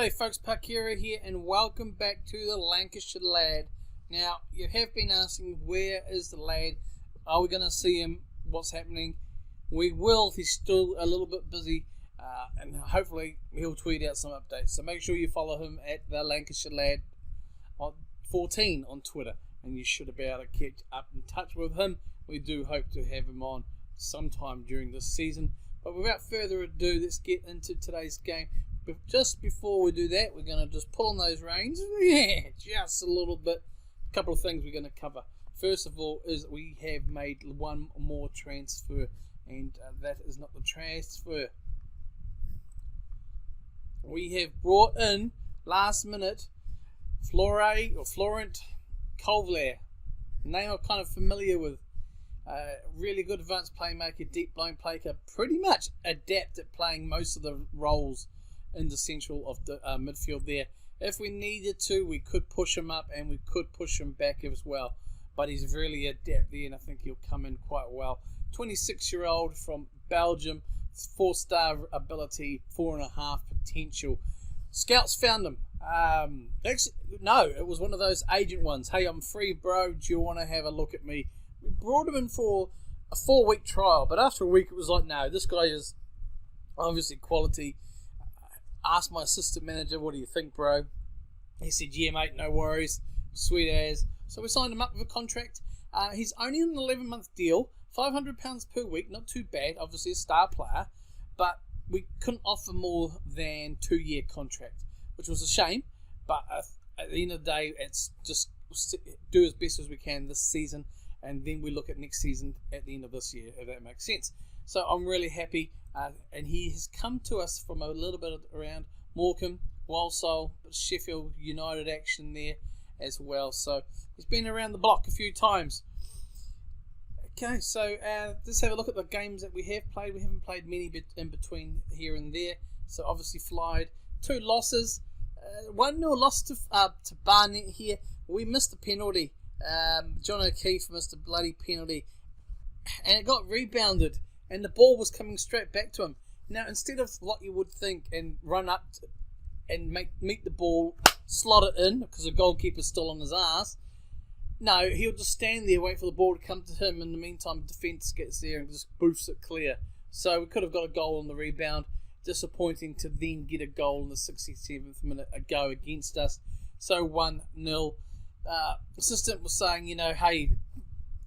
G'day folks, Parkera here and welcome back to the Lancashire lad. Now, you have been asking, where is the lad? Are we going to see him? What's happening? We will. He's still a little bit busy and hopefully he'll tweet out some updates. So make sure you follow him at the Lancashire lad on 14 on Twitter and you should be able to keep up in touch with him. We do hope to have him on sometime during this season. But without further ado, let's get into today's game. But just before we do that, we're going to just pull on those reins. Yeah, just a little bit. A couple of things we're going to cover. First of all is we have made one more transfer, and that is not the transfer. We have brought in, last minute, Florent Chorley. Name I'm kind of familiar with. Really good advanced playmaker, deep line player, pretty much adept at playing most of the roles in the central of the midfield there. If we needed to, we could push him up and we could push him back as well. But he's really adept there and I think he'll come in quite well. 26-year-old from Belgium, 4-star ability, 4.5 potential. Scouts found him. Actually, no, it was one of those agent ones. Hey, I'm free, bro. Do you want to have a look at me? We brought him in for a 4-week trial, but after a week it was like, no, this guy is obviously quality. Asked my assistant manager, what do you think, bro? He said, yeah, mate, no worries. Sweet as. So we signed him up with a contract. He's only on an 11-month deal, £500 per week, not too bad, obviously a star player, but we couldn't offer more than 2-year contract, which was a shame, but at the end of the day, it's just do as best as we can this season, and then we look at next season at the end of this year, if that makes sense. So I'm really happy, and he has come to us from a little bit around Morecambe, Walsall, Sheffield United action there as well. So he's been around the block a few times. Okay, so let's have a look at the games that we have played. We haven't played many in between here and there. So obviously Flied, 2 losses, 1-0 loss to Barnet here. We missed a penalty. John O'Keefe missed a bloody penalty, and it got rebounded, and the ball was coming straight back to him. Now, instead of what you would think and run up and meet the ball, slot it in because the goalkeeper's still on his ass, no, he'll just stand there, wait for the ball to come to him. In the meantime, defence gets there and just boofs it clear. So we could have got a goal on the rebound. Disappointing to then get a goal in the 67th minute ago against us. So 1-0. Assistant was saying, hey,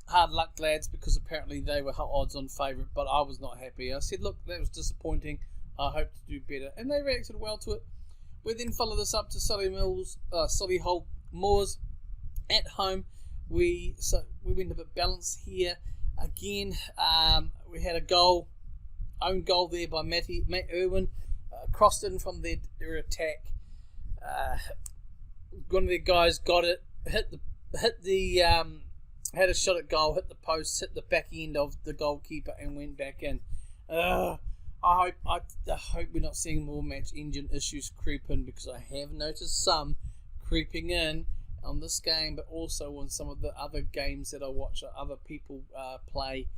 hard luck, lads, because apparently they were odds-on favourite, but I was not happy. I said, look, that was disappointing. I hope to do better. And they reacted well to it. We then followed this up to Solihull Moors at home. We went a bit balanced here. Again, we had a goal, own goal there by Matt Irwin. Crossed in from their attack. One of their guys got it. Had a shot at goal, hit the post, hit the back end of the goalkeeper and went back in. I hope we're not seeing more match engine issues creep in, because I have noticed some creeping in on this game, but also on some of the other games that I watch other people play.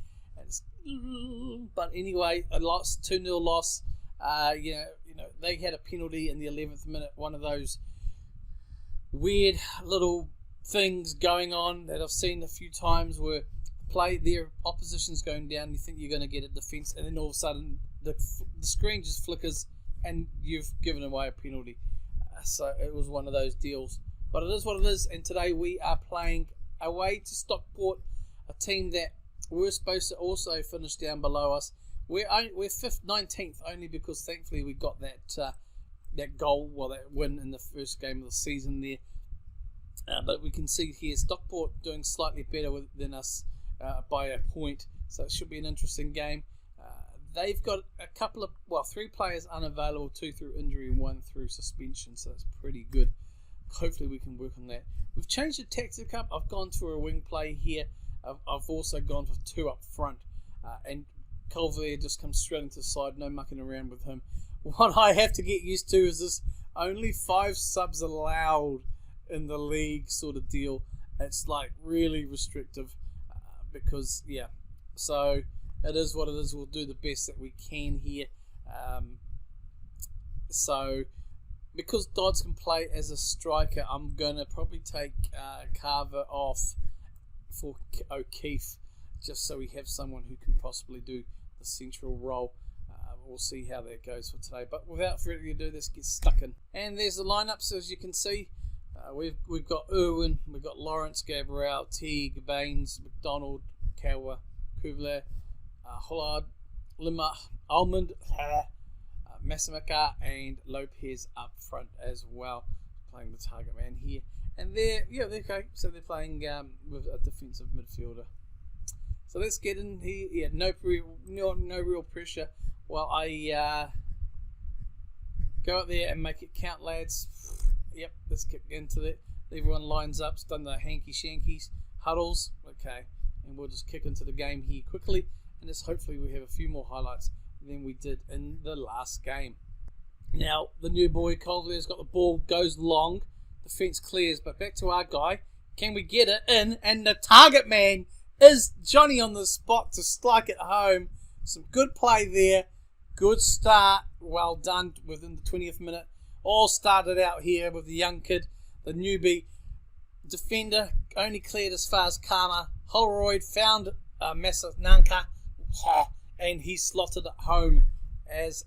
But anyway, a loss, 2-0 loss. They had a penalty in the 11th minute, one of those weird little things going on that I've seen a few times where their opposition's going down, you think you're going to get a defence, and then all of a sudden the screen just flickers and you've given away a penalty. So it was one of those deals. But it is what it is, and today we are playing away to Stockport, a team that we're supposed to also finish down below us. We're 5th, 19th, only because thankfully we got that goal, that win in the first game of the season there. But we can see here Stockport doing slightly better than us by a point, so it should be an interesting game. They've got a couple of, 3 players unavailable, 2 through injury and 1 through suspension, so that's pretty good. Hopefully we can work on that. We've changed the tactic up. I've gone for a wing play here. I've also gone for 2 up front, and Culver just comes straight into the side, no mucking around with him. What I have to get used to is this only 5 subs allowed in the league sort of deal. It's like really restrictive because so it is what it is. We'll do the best that we can here. So because Dodds can play as a striker, I'm going to probably take Carver off for O'Keefe, just so we have someone who can possibly do the central role. We'll see how that goes for today. But without further ado, let's get stuck in. And there's the lineups, as you can see. We've got Irwin, we've got Lawrence, Gabriel, Teague, Baines, McDonald, Kawa, Kuvler, Hollard, Lima, Almond, Massamaka, and Lopez up front as well, playing the target man here. And they're okay. So they're playing with a defensive midfielder. So let's get in here. Yeah, no real pressure while I go out there and make it count, lads. Yep, let's get into it. Everyone lines up, done the hanky-shankies, huddles. Okay, and we'll just kick into the game here quickly. And just hopefully we have a few more highlights than we did in the last game. Now, the new boy, Chorley, has got the ball, goes long. Defence clears, but back to our guy. Can we get it in? And the target man is Johnny on the spot to strike it home. Some good play there. Good start. Well done within the 20th minute. All started out here with the young kid, the newbie defender. Only cleared as far as Karma. Holroyd found Nanka, and he slotted it home as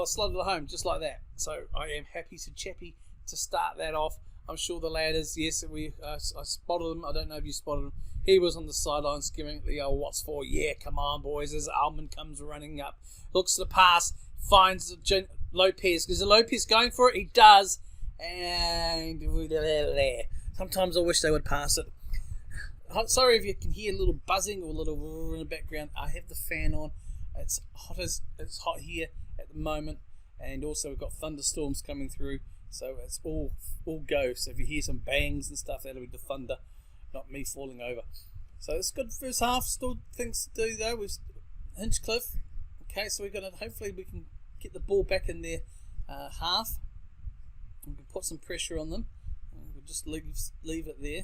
slotted it home just like that. So I am happy to Chappy to start that off. I'm sure the lad is. Yes, I spotted him. I don't know if you spotted him. He was on the sidelines giving the old what's for. Yeah, come on, boys. As Almond comes running up, looks to the pass, finds Lopez. Is Lopez going for it? He does. And sometimes I wish they would pass it. Sorry if you can hear a little buzzing or a little in the background. I have the fan on. It's hot here at the moment, and also we've got thunderstorms coming through. So it's all go. So if you hear some bangs and stuff, that'll be the thunder, not me falling over. So it's good first half. Still things to do though with Hinchcliffe. Okay, so we're gonna hopefully we can get the ball back in their half. We can put some pressure on them. We'll just leave it there.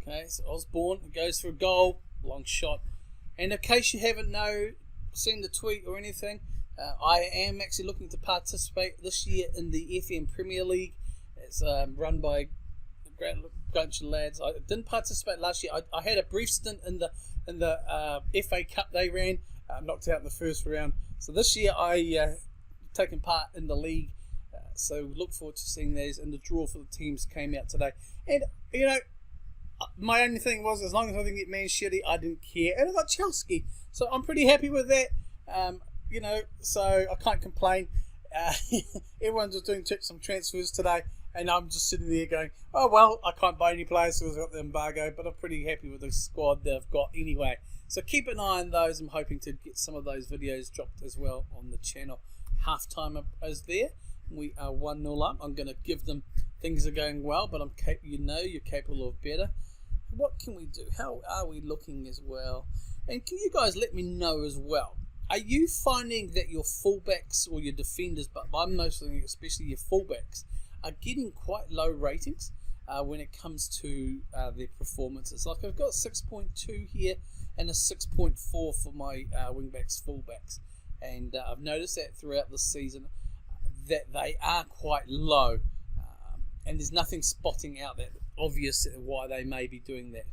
Okay, so Osborne goes for a goal, long shot. And in case you haven't seen the tweet or anything, I am actually looking to participate this year in the FM Premier League. It's run by a great bunch of lads. I didn't participate last year. I had a brief stint in the FA Cup they ran, knocked out in the first round. So this year I taken part in the league. So look forward to seeing those. And the draw for the teams came out today. And my only thing was, as long as I didn't get Man City, I didn't care. And I got Chelsea, so I'm pretty happy with that. So I can't complain. Everyone's just doing some transfers today, and I'm just sitting there going, oh well, I can't buy any players because I've got the embargo, but I'm pretty happy with the squad that I've got anyway. So keep an eye on those. I'm hoping to get some of those videos dropped as well on the channel. Half-time is there. We are 1-0 up. I'm going to give them, things are going well, but you're capable of better. What can we do? How are we looking as well? And can you guys let me know as well? Are you finding that your fullbacks or your defenders, but I'm mostly especially your fullbacks, are getting quite low ratings when it comes to their performances? Like I've got 6.2 here and a 6.4 for my wingbacks, fullbacks, and I've noticed that throughout the season that they are quite low, and there's nothing spotting out that obvious why they may be doing that.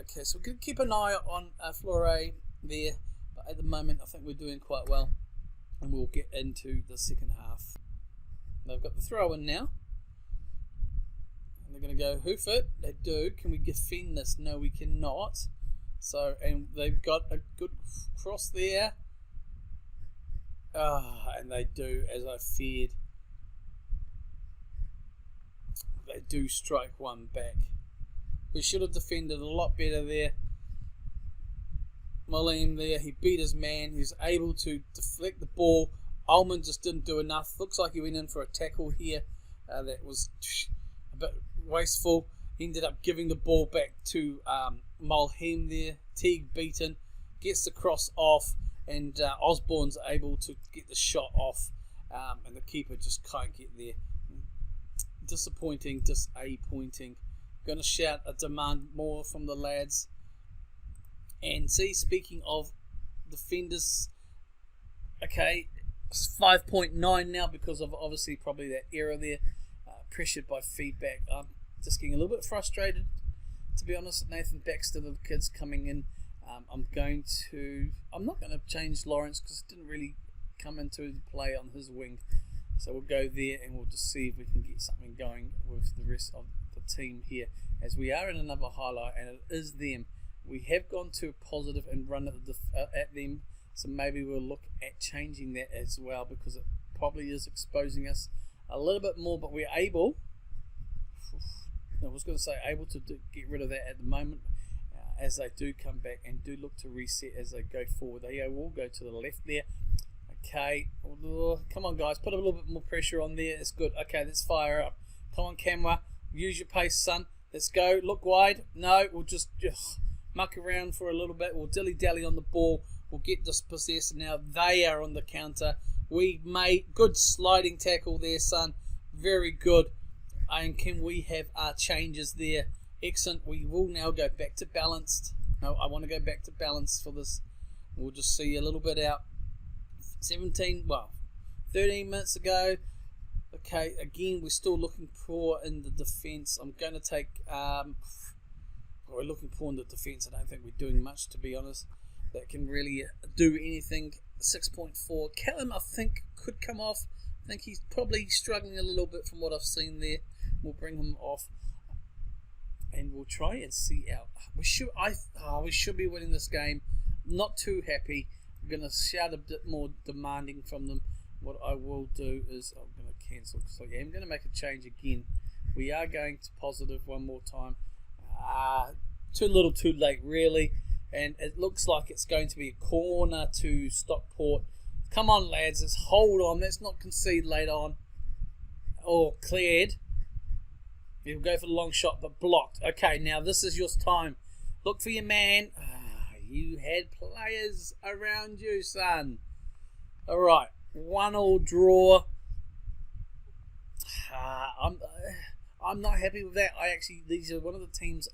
Okay, so we're going to keep an eye on Flore there. At the moment, I think we're doing quite well, and we'll get into the second half. They've got the throw in now, and they're going to go hoof it. They do. Can we defend this? No, we cannot. So, and they've got a good cross there. And they do, as I feared. They do strike one back. We should have defended a lot better there. Molim there, he beat his man. He's able to deflect the ball. Ullman just didn't do enough. Looks like he went in for a tackle here. That was a bit wasteful. He ended up giving the ball back to Mulheim there. Teague beaten. Gets the cross off. And Osborne's able to get the shot off. And the keeper just can't get there. Disappointing, disappointing. Going to shout a demand more from the lads. And see, speaking of defenders, okay, 5.9 now because of obviously probably that error there. Pressured by feedback. I'm just getting a little bit frustrated, to be honest. Nathan Baxter, the kids coming in. I'm not going to change Lawrence because it didn't really come into play on his wing. So we'll go there and we'll just see if we can get something going with the rest of the team here, as we are in another highlight and it is them. We have gone to a positive and run at them, so maybe we'll look at changing that as well, because it probably is exposing us a little bit more, but we're able, able to get rid of that at the moment, as they do come back and do look to reset as they go forward. They will go to the left there. Okay, come on guys, put a little bit more pressure on there. It's good. Okay, let's fire up. Come on camera, use your pace, son. Let's go. Look wide. No, we'll just muck around for a little bit. We'll dilly-dally on the ball. We'll get dispossessed. Now they are on the counter. We made good sliding tackle there, son. Very good. And can we have our changes there? Excellent. We will now go back to balanced. No, I want to go back to balanced for this. We'll just see a little bit out. 13 minutes ago. Okay, again, we're still looking poor in the defence. I'm going to take... we're looking poor in the defence. I don't think we're doing much, to be honest, that can really do anything. 6.4. Callum, I think, could come off. I think he's probably struggling a little bit from what I've seen there. We'll bring him off. And we'll try and see out. We should be winning this game. Not too happy. I'm going to shout a bit more demanding from them. What I will do is I'm going to cancel. So yeah, I'm going to make a change again. We are going to positive one more time. Too little, too late, really. And it looks like it's going to be a corner to Stockport. Come on, lads. Let's hold on. Let's not concede late on. Oh, cleared. He'll go for the long shot, but blocked. Okay, now this is your time. Look for your man. You had players around you, son. All right, 1-1 draw. I'm not happy with that. These are one of the teams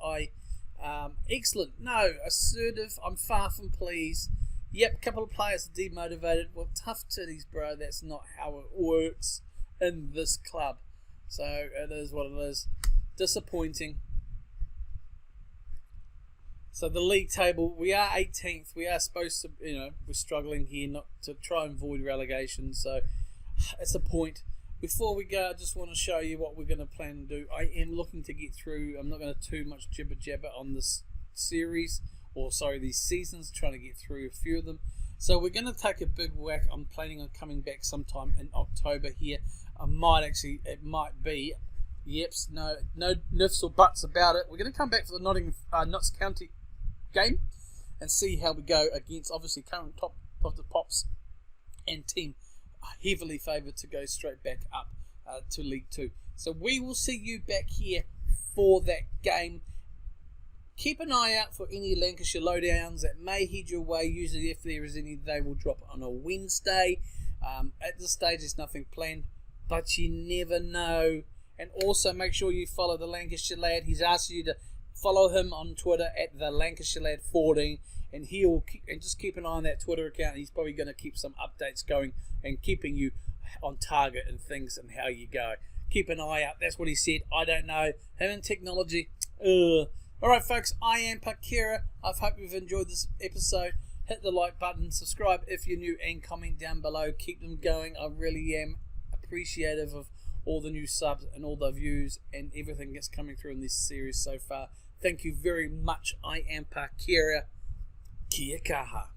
excellent. No, assertive. I'm far from pleased. Yep, a couple of players are demotivated. Well, tough titties, bro. That's not how it works in this club. So it is what it is. Disappointing. So the league table, we are 18th. We are supposed to, we're struggling here not to try and avoid relegation. So it's a point. Before we go, I just want to show you what we're going to plan to do. I am looking to get through. I'm not going to too much jibber jabber on this series, these seasons, trying to get through a few of them. So we're going to take a big whack. I'm planning on coming back sometime in October here. It might be. Yeps, no nifs or buts about it. We're going to come back for the Notts County game and see how we go against, obviously, current top of the Pops and team heavily favoured to go straight back up to League 2. So we will see you back here for that game. Keep an eye out for any Lancashire lowdowns that may head your way. Usually if there is any, they will drop on a Wednesday. At this stage there's nothing planned, but you never know. And also make sure you follow the Lancashire Lad. He's asked you to follow him on Twitter at the Lancashire Lad 14, and just keep an eye on that Twitter account. He's probably going to keep some updates going and keeping you on target and things and how you go. Keep an eye out. That's what he said. I don't know. Him and technology. Alright folks, I am Parkera. I hope you've enjoyed this episode. Hit the like button, subscribe if you're new, and comment down below. Keep them going. I really am appreciative of all the new subs and all the views and everything that's coming through in this series so far. Thank you very much. I am Parkera. Kia kaha.